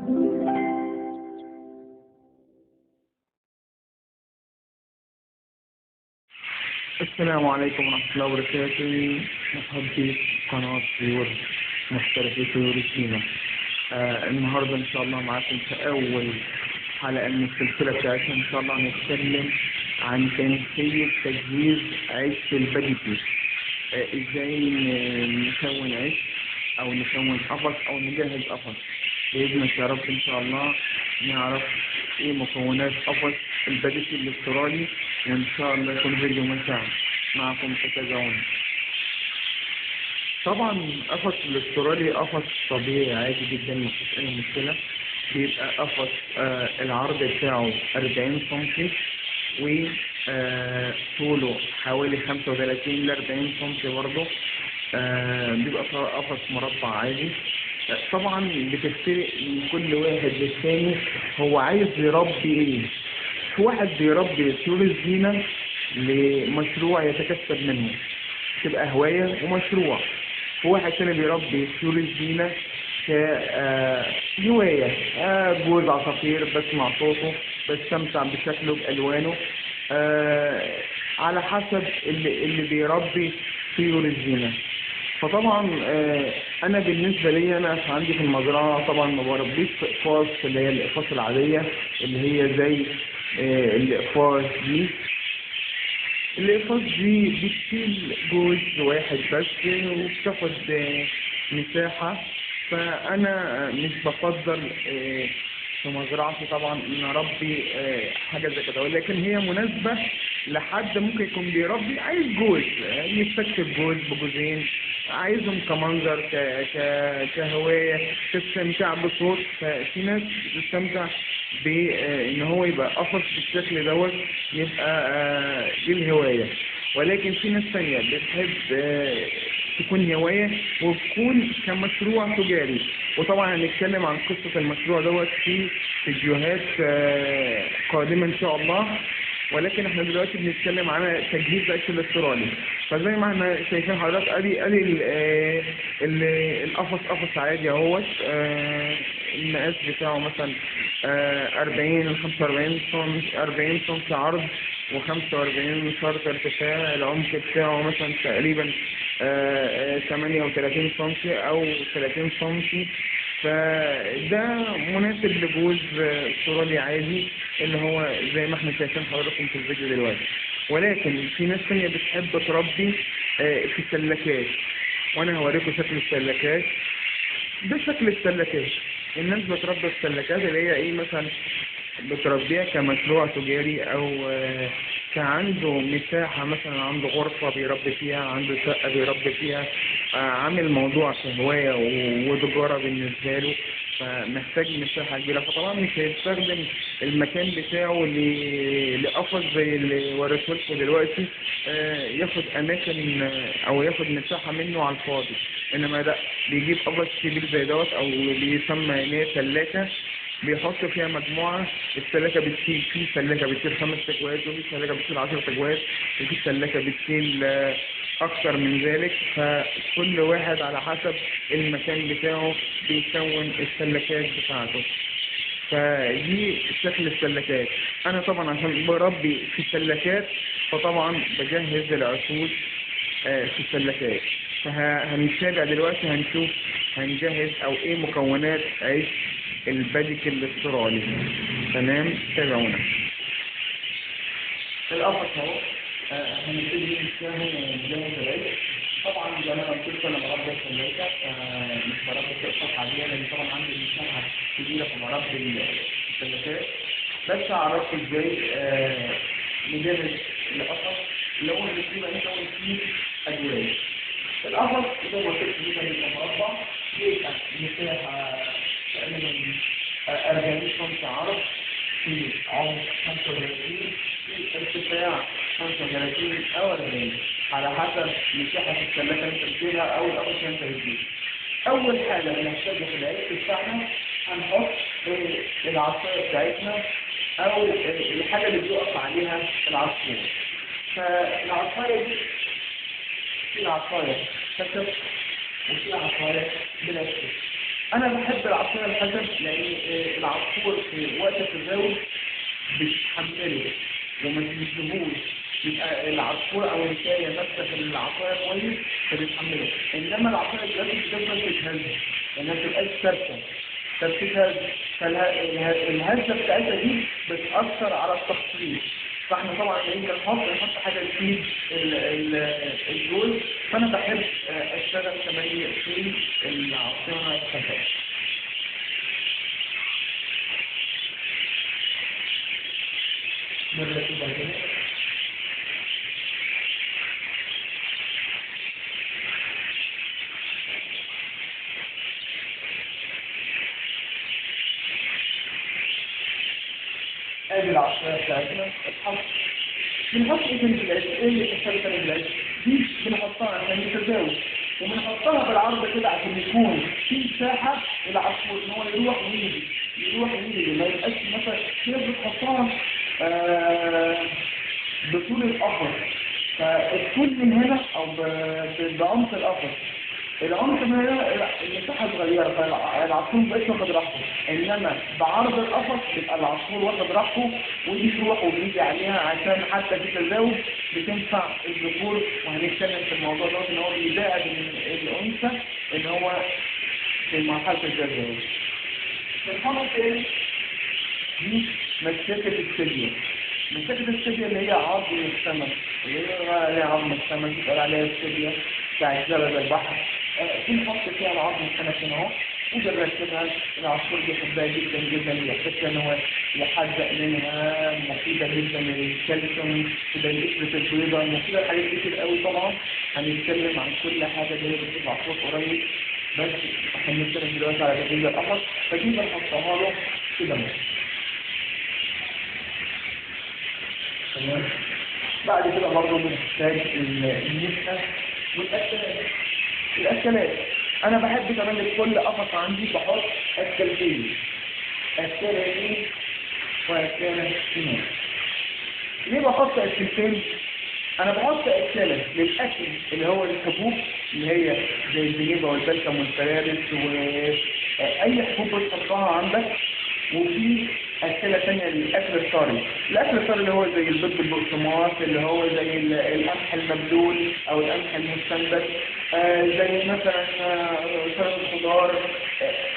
السلام عليكم ورحمة الله وبركاته. محبي قناة طيور محترفي طيور السينما. النهاردة إن شاء الله معاكم في أول حلقة من السلسلة بتاعتنا. إن شاء الله هنتكلم عن كيفية تجهيز عيش البادجى. إزاي نكون عيش أو نكون قفص أو نجهز قفص. بإذن يا رب إن شاء الله نعرف إيه مكونات قفص البادجى الاسترالي، وإن شاء الله يكون فيديو ممتع معكم تتابعون. طبعا قفص الاسترالي قفص طبيعي عادي جدا، مفيش أي مشكلة. بيبقى قفص العرض بتاعه 40 سم وطوله حوالي 35 ل 40 سم برضه. بيبقى قفص مربع عادي. طبعا بتختلف من كل واحد للتاني، هو عايز يربي ايه. في واحد بيربي طيور الزينة لمشروع يتكسب منه، تبقى هواية ومشروع. في واحد تاني بيربي طيور الزينة كهواية، جوز عصافير بسمع صوته بستمتع بشكله بألوانه. على حسب اللي بيربي طيور الزينة. فطبعا انا بالنسبه لي انا عندي في المزرعه طبعا ما بربيش في اقفاص اللي هي الاقفاص العاديه اللي هي زي الاقفاص دي. الاقفاص دي بتشيل جوز واحد بس وبتاخد مساحه. فانا مش بفضل في مزرعتي طبعا ان اربي حاجه زي كده، ولكن هي مناسبه لحد ممكن يكون بيربي عايز جوز يستكشف جوز بجوزين، عايزهم كمنظر كهوايه تستمتع بصوت. ففي ناس بتستمتع بان هو يبقى قفص بالشكل دوت، يبقى دي الهوايه. ولكن في ناس ثانيه بتحب تكون هوايه وتكون كمشروع تجاري. وطبعا هنتكلم عن قصه المشروع دوت في فيديوهات قادمه ان شاء الله. ولكن احنا دلوقتي بنتكلم عن تجهيز عيش الاسترالي. فزي ما احنا شايفين حضرتك ادي القفص قفص عادي اهوت. المقاس بتاعه مثلا 40 ل 45 سم، 40 سم عرض و45 فرق ارتفاع. العمق بتاعه مثلا تقريبا 38 سم او 30 سم. فده مناسب لجوز استرالي عادي اللي هو زي ما احنا شايفين حضراتكم في الفيديو دلوقتي. ولكن في ناس ثانيه بتحب تربي في سلكات، وانا هوريكم شكل السلكات. ده شكل السلكات. الناس بتربي في السلكات اللي هي ايه، مثلا بتربيها كمشروع تجاري او عنده مساحة، مثلا عنده غرفة بيربي فيها، عنده شقة بيربي فيها، عامل موضوع كهواية وتجارة بالنسبة له، فمحتاج مساحة كبيرة. فطبعا مش هيستخدم المكان بتاعه لقفص زي اللي وريته لكم دلوقتي، ياخد أماكن أو ياخد مساحة منه على الفاضي. إنما ده بيجيب قفص كبير زي دوت أو بيسمى إن هي سلاكة، بيحط فيها مجموعة. السلاكة بتشيل، في سلاكة بتشيل 5 تجوات، وفي سلاكة بتشيل 10 تجوات، وفي سلاكة بتشيل أكثر من ذلك. فكل واحد على حسب المكان بتاعه بيكون السلكات بتاعته. فدي شكل السلكات. أنا طبعا عشان بربي في السلكات فطبعا بجهز العشوش في السلكات. فهنتابع دلوقتي هنشوف هنجهز أو إيه مكونات عيش البادجى الاسترالي. تمام، تابعونا. القفص اهو هنبتدي نجهز العيش. طبعا زي ما انا قلت لكم انا بربي السلاكه، مش بربي قفص عاديه لان طبعا عندي مساحه كبيره فبربي السلاكات. بس عرفت ازاي نجهز القفص اللي هو اللي بيبقى فيه ادويه. القفص زي ما قلت لكم بيبقى مربع، بيبقى مساحه تقريبا 40 سم عرض، في عمق 35، في ارتفاع 35 او 40 على حسب مساحه السلاكه اللي انت بتجيبها او القفص اللي انت بتجيبه. اول حاجه هنحتاجها في العيش بتاعنا هنحط العصايه بتاعتنا او الحاجه اللي بيقف عليها العصفور. فالعصايه دي في عصايه خشب وفي عصايه بلاستيك. انا بحب العصفور الحسن لان العصفور في وقت التزاوج بتحمله وما تنسبوش، يبقى العصفور او الكائن ماسكه في العصايه كويس فبتحمله، انما العصايه دلوقتي بتفضل تتهز لانها ما بتبقاش ثابته فبتتهز، فالهزه بتاعتها دي بتاثر على التخطيط. فاحنا طبعا لما نحط حاجه تفيد الجوز، فانا بحب اشتغل كمان في العصير الخشب. مرة كده كده ادي العصايه بتاعتنا بنحط ايه تاني في العيش؟ ايه اللي بتحتاج تاني في العيش؟ دي بنحطها عشان يتزاوج، وبنحطها بالعرض كده عشان يكون في مساحه للعصفور ان هو يروح ويجي يروح ويجي، ما يبقاش مثلا كده بتحطها بطول القفص، فالطول من هنا او بعمق القفص، العمق من هنا المساحه صغيره فالعصفور مبقاش واخد راحته، انما بعرض القفص يبقى العصفور واخد راحته ودي تروح وبيجي عليها، عشان حتى في التزاوج بتنفع الذكور، وهنتكلم في الموضوع ده ان هو بيساعد الانثى ان هو في مرحله التزاوج. الحاجه الثانيه دي مسكه الثدييه. مسكه الثدييه اللي هي عظم السمك، اللي هي عظم السمك بيتقال عليها الثدييه بتاعت زبد البحر، بنحط فيها العظم السمك هنا اهو وبنركبها. العصفور بيحبها جدا جدا، يحس ان هو يحزق منها، مفيده جدا للكالسيوم، تبقى القشره البيضاء، مفيده لحاجات كتير قوي. طبعا هنتكلم عن كل حاجه دي بتبقى العصفور قريب، بس احنا بنتكلم دلوقتي على تجهيز القفص، فدي بنحطها له كده. تمام. بعد كده برضه بنحتاج النسخه والأكلات. أنا بحب كمان لكل قفص عندي بحط أكلتين، أكلتين وأكلتين. ليه بحط أكلتين؟ أنا بحط أكلة للأكل اللي هو الحبوب اللي هي زي الزنيبة والبلسم والفرارس وأي حبوب بتحطها عندك، وفي أكلة ثانية للأكل الطري. الأكل الطري اللي هو زي البيض بالبقسماط، اللي هو زي القمح المبلول أو القمح المستنبت، زي مثلا سلطة الخضار،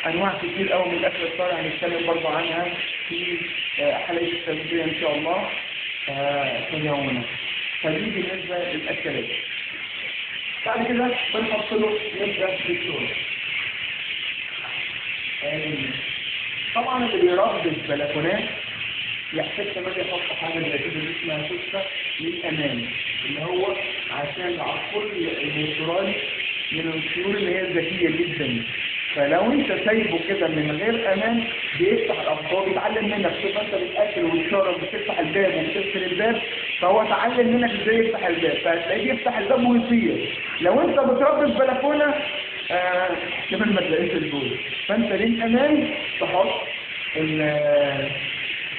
أنواع كتير قوي من الأكل الطري هنتكلم برضه عنها في حلقة التغذية إن شاء الله في يومنا. فدي بالنسبة للأكلات. بعد كده بنحط له نبدأ بالشوربة. طبعا اللي بيربي البلكونات يحتاج كمان يحط حاجه زي كده اسمها سوسته للامان، اللي هو عشان العصفور الاسترالي من الطيور اللي هي ذكيه جدا، فلو انت سايبه كده من غير امان بيفتح الابواب، بيتعلم منك. شوف انت بتاكل وتشرب بتفتح الباب وبتقفل الباب، فهو اتعلم منك ازاي يفتح الباب، فهتلاقيه يفتح الباب ويطير. لو انت بتربي البلكونه كمان ما تلاقيش الجوز، فانت للامان تحط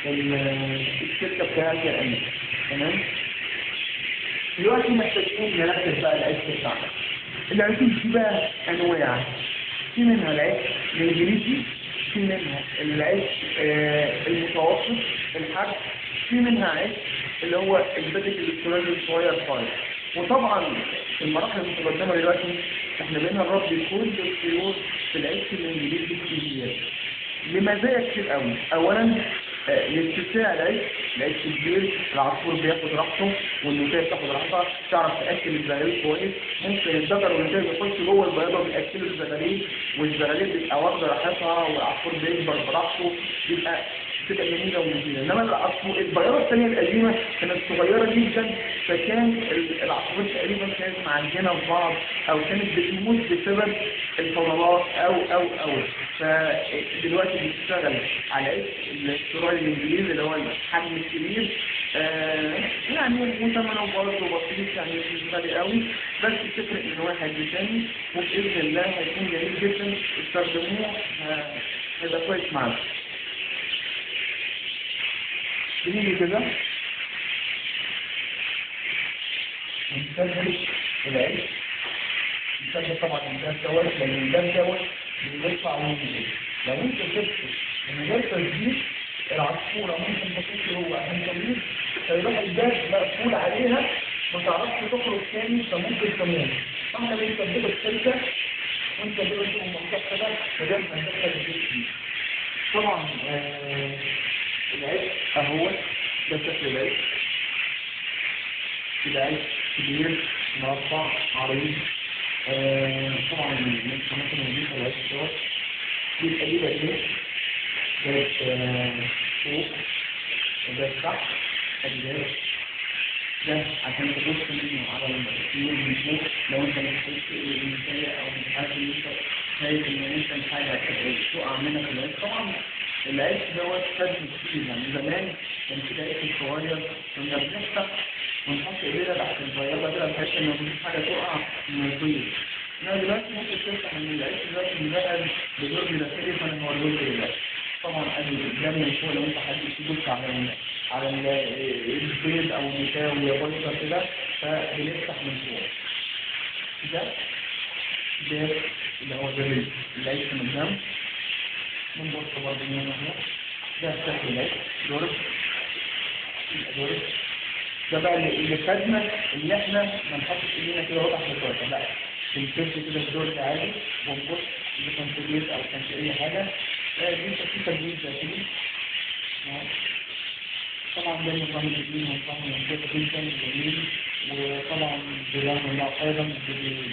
الشركه بتاعتك الامان. تمام. دلوقتي محتاجين نركز بقى العيش بتاعنا. العيش دي بقى انواع، في منها العيش الانجليزي، في منها العيش المتوسط الحجم، في منها عيش اللي هو البادجى الاسترالي الصغير خالص. وطبعا في المراحل المتقدمه دلوقتي احنا بقينا نربي كل الطيور في العيش الانجليزي الكبير لمزايا كتير قوي. اولا لاتساع العيش الكبير، العصفور بياخد راحته والنتايه بتاخد راحتها، تعرف تاكل الزغاليل كويس. ممكن الذكر والنتايه بيخش جوه البياضه بياكلوا الزغاليل، والزغاليل بتبقى واخده راحتها والعصفور بيكبر براحته، بتبقى جميله ومفيده. انما العصفور البياضه الثانيه القديمه كانت صغيره جدا، فكان العصفور تقريبا كانت معجنه في بعض او كانت بتموت بسبب الفضلات او فدلوقتي بتشتغل على الاسترالي الانجليزي اللي هو الحجم الكبير، يعني وثمنه برضه بسيط، يعني مش غالي قوي، بس تفرق من واحد لثاني، وباذن الله هيكون جميل جدا استخدموه، هيبقى كويس معاكم. بنيجي كده نستخدم العيش، نستخدم طبعا الباب دوت، لان الباب دوت بيطلع منه. لو انت سبت من غير تسديد العصفورة ممكن تخش جوه عشان تموت، فيروح الباب مقفول عليها ما تعرفش تخرج تاني فممكن تموت. فاحنا بنثبته السلكة وانت بتقول المنطقة ده بدل ما ندخل البيت فيه. طبعا العيش اهو ده شكل العيش. كده عيش كبير مربع عريض. طبعا من الخامات الموجودة العيش دوت بيبقى ليه بديل ده فوق وده تحت ده عشان تبص منه على الطيور من فوق. لو انت متضايق او مش عارف ان انت شايف ان انت حاجه تقع منك العيش. طبعا العيش دوت فاد كتير. يعني زمان كان في عيش صغير كنا بنفتح ونحط ايدينا تحت البياضه كده بحيث ان مفيش حاجه تقع من الطيور. انما دلوقتي ممكن تفتح من العيش دلوقتي بيبقى بدرج داخلي فانا هوريك دلوقتي. طبعا ادي قدام من فوق لو انت حابب تدوس على البيض او المساوي يا بيضه كده فبنفتح من فوق ده اللي هو ده العيش من قدام. بنبص برضه من هنا ده شكل العيش دورك دورك. ده بقى اللي فادنا ان احنا ما نحطش ايدينا كده واضح في الطاقه، لا بنسيب كده الدور عادي ونبص اذا كان في بيض او كان في اي حاجه. دي في تجهيز ذاتي. طبعا ده النظام الجديد ونظام منطقي جدا جميل. وطبعا بيعملوا الله ايضا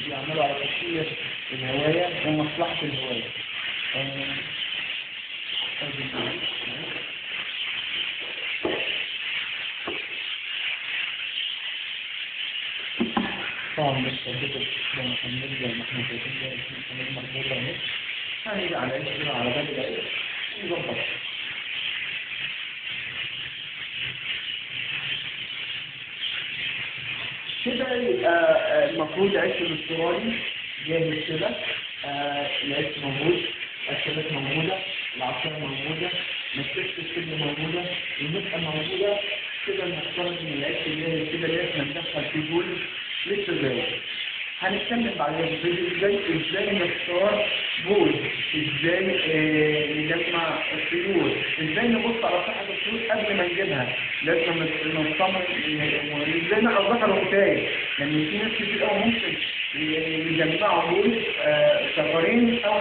بيعملوا على تسوية الهوايه ومصلحه الهوايه. طبعا مش ثابته لما هنبدا زي ما احنا شايفين ده الكلام مربوطه اهي. هنيجي على كده على باب العيش ونظبط كده. يبقى المفروض عيش الاسترالي جاهز كده. العيش موجود، الأكلات موجودة، العصير موجودة، مسكت السلة موجودة، المسحة موجودة. كده نفترض ان العيش الجاهز كده اللي احنا ندخل فيه جول للتزاوج. هنتكلم بعد الفيديو ازاي نختار جول، ازاي نجمع الطيور، ازاي نبص على صحة الطيور قبل ما نجيبها. لازم نطمن ازاي نعرف ذكر وانثى، لان في ناس كتير قوي ممكن يجمعوا جول شهرين او